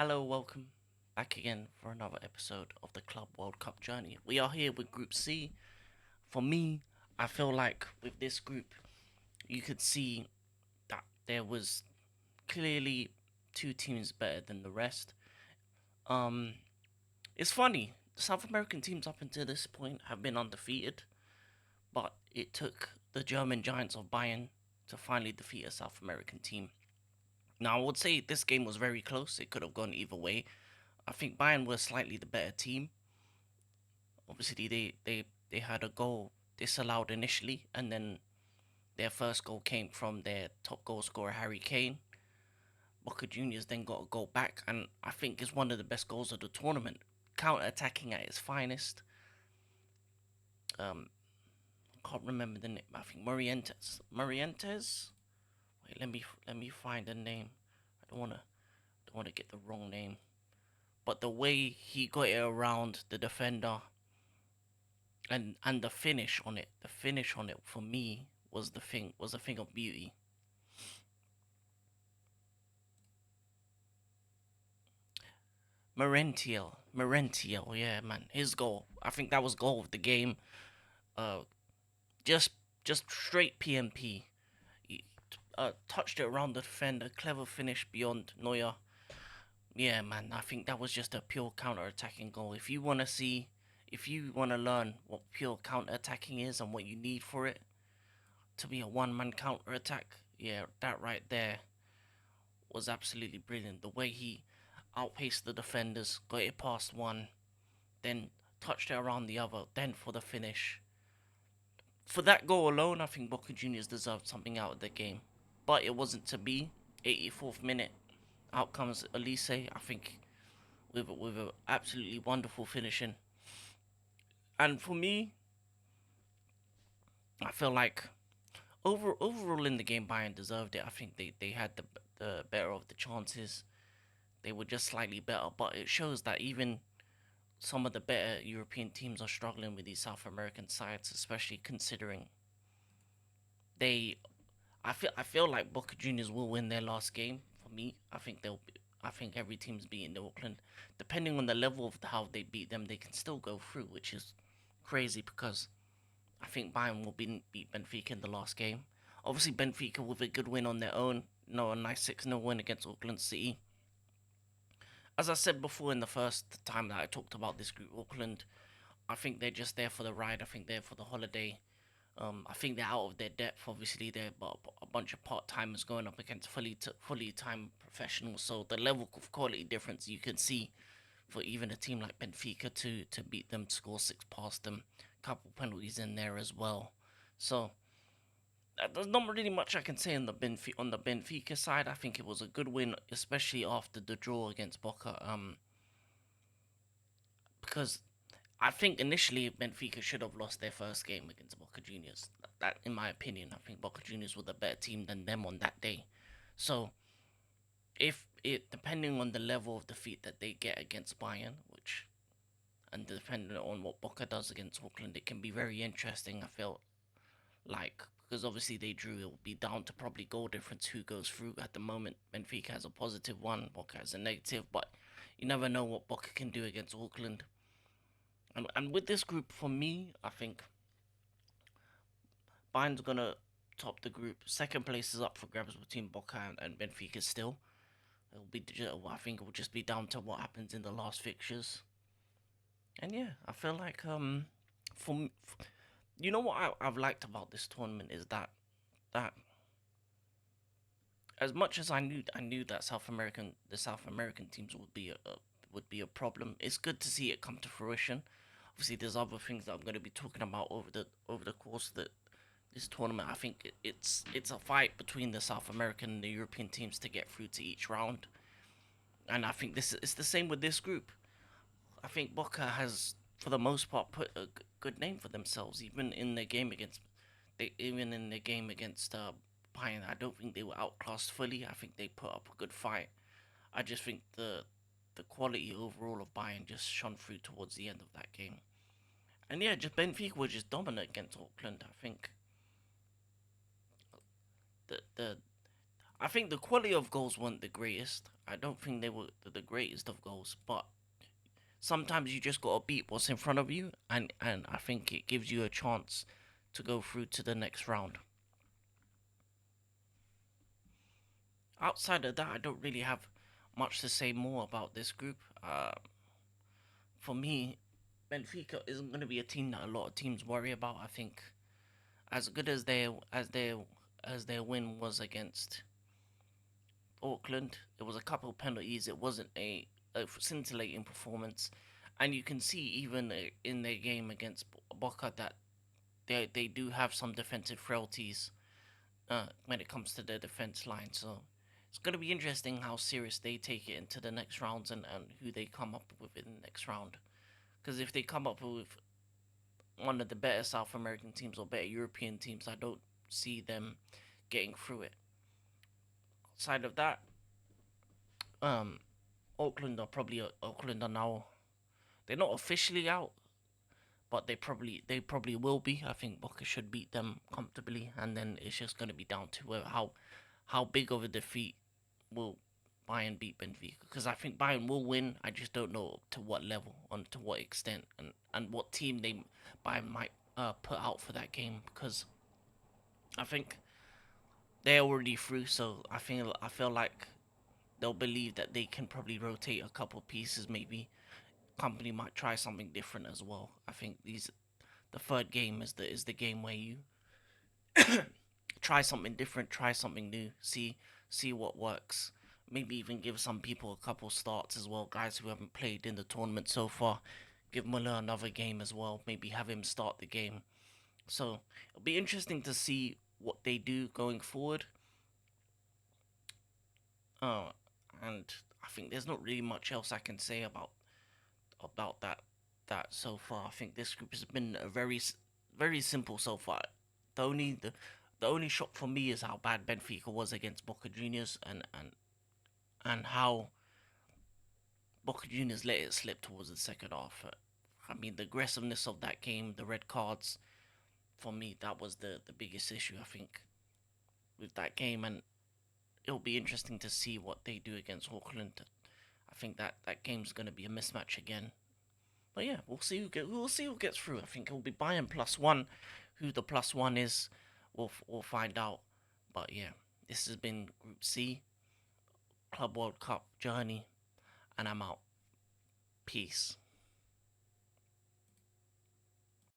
Hello, welcome back again for another episode of the Club World Cup journey. We are here with Group C. For me, I feel like with this group, you could see that there was clearly two teams better than the rest. Um, it's funny. The South American teams up until this point have been undefeated, but it took the German giants of Bayern to finally defeat a South American team. Now, I would say this game was very close. It could have gone either way. I think Bayern was slightly the better team. Obviously, they had a goal disallowed initially, and then their first goal came from their top goal scorer Harry Kane. Boca Juniors then got a goal back, and I think is one of the best goals of the tournament. Counter attacking at its finest. Um, can't remember the name. I think Morientes. Morientes. Wait, let me find the name. I don't wanna get the wrong name. But the way he got it around the defender and the finish on it for me was a thing of beauty. Merentiel, yeah, man, his goal. I think that was goal of the game. Uh, just just straight PMP. He, touched it around the defender, clever finish beyond Neuer. Yeah, man, I think that was just a pure counter-attacking goal. If you want to learn what pure counter-attacking is and what you need for it to be a one-man counter-attack, yeah, that right there was absolutely brilliant. The way he outpaced the defenders, got it past one, then touched it around the other, then for the finish. For that goal alone, I think Boca Juniors deserved something out of the game. But it wasn't to be. 84th minute, out comes Elise, I think, with a absolutely wonderful finishing. And for me, I feel like overall in the game, Bayern deserved it. I think they had the better of the chances. They were just slightly better, but it shows that even some of the better European teams are struggling with these South American sides, especially considering they. I feel like Boca Juniors will win their last game. For me, I think they'll. I think every team's beating the Auckland. Depending on the level of how they beat them, they can still go through, which is crazy because I think Bayern will beat Benfica in the last game. Obviously, Benfica with a good win on their own. A nice 6-0 win against Auckland City. As I said before in the first time that I talked about this group, Auckland, I think they're just there for the ride. I think they're for the holiday. I think they're out of their depth. Obviously, they're a bunch of part timers going up against fully time professionals. So the level of quality difference you can see for even a team like Benfica to beat them, score six past them, couple penalties in there as well. So there's not really much I can say on the Benfica side. I think it was a good win, especially after the draw against Boca. Because I think initially Benfica should have lost their first game against Boca Juniors. That, in my opinion, I think Boca Juniors were the better team than them on that day. So, if it depending on the level of defeat that they get against Bayern, which and depending on what Boca does against Auckland, it can be very interesting. I feel like because obviously they drew, it will be down to probably goal difference who goes through. At the moment, Benfica has a positive one, Boca has a negative, but you never know what Boca can do against Auckland. And with this group, for me, I think Bayern's gonna top the group. Second place is up for grabs between Boca and Benfica still. I think it will just be down to what happens in the last fixtures. And yeah, I feel like for you know what I've liked about this tournament is that as much as I knew that the South American teams would be a problem. It's good to see it come to fruition. Obviously, there's other things that I'm going to be talking about over the course of this tournament. I think it's a fight between the South American and the European teams to get through to each round, and I think this it's the same with this group. I think Boca has, for the most part, put a good name for themselves, even in the game against Bayern. I don't think they were outclassed fully. I think they put up a good fight. I just think the quality overall of Bayern just shone through towards the end of that game. And yeah, just Benfica were just dominant against Auckland. I think the I think the quality of goals weren't the greatest. I don't think they were the greatest of goals, but sometimes you just gotta beat what's in front of you, and I think it gives you a chance to go through to the next round. Outside of that, I don't really have much to say more about this group. For me, Benfica isn't going to be a team that a lot of teams worry about. I think as good as their win was against Auckland, it was a couple of penalties. It wasn't a scintillating performance, and you can see even in their game against Boca that they do have some defensive frailties when it comes to their defense line. So it's going to be interesting how serious they take it into the next rounds, and who they come up with in the next round. Because if they come up with one of the better South American teams or better European teams, I don't see them getting through it. Outside of that, um, Auckland are now, they're not officially out, but they probably will be. I think Boca should beat them comfortably, and then it's just going to be down to how big of a defeat will Bayern beat Benfica. Because I think Bayern will win. I just don't know to what level, and to what extent, and what team they Bayern might put out for that game. Because I think they're already through, so I feel like they'll believe that they can probably rotate a couple pieces. Maybe company might try something different as well. I think the third game is the game where you try something different, try something new, see what works. Maybe even give some people a couple starts as well, guys who haven't played in the tournament so far. Give Muller another game as well. Maybe have him start the game. So it'll be interesting to see what they do going forward. Uh, and I think there's not really much else I can say about that so far. I think this group has been a very simple so far. The only shock for me is how bad Benfica was against Boca Juniors, and how Boca Juniors let it slip towards the second half. I mean, the aggressiveness of that game, the red cards, for me, that was the biggest issue, I think, with that game. And it'll be interesting to see what they do against Auckland. I think that game's going to be a mismatch again. But yeah, we'll see who gets through. I think it'll be Bayern +1. Who the +1 is, we'll find out. But yeah, this has been Group C, Club World Cup journey, and I'm out. Peace.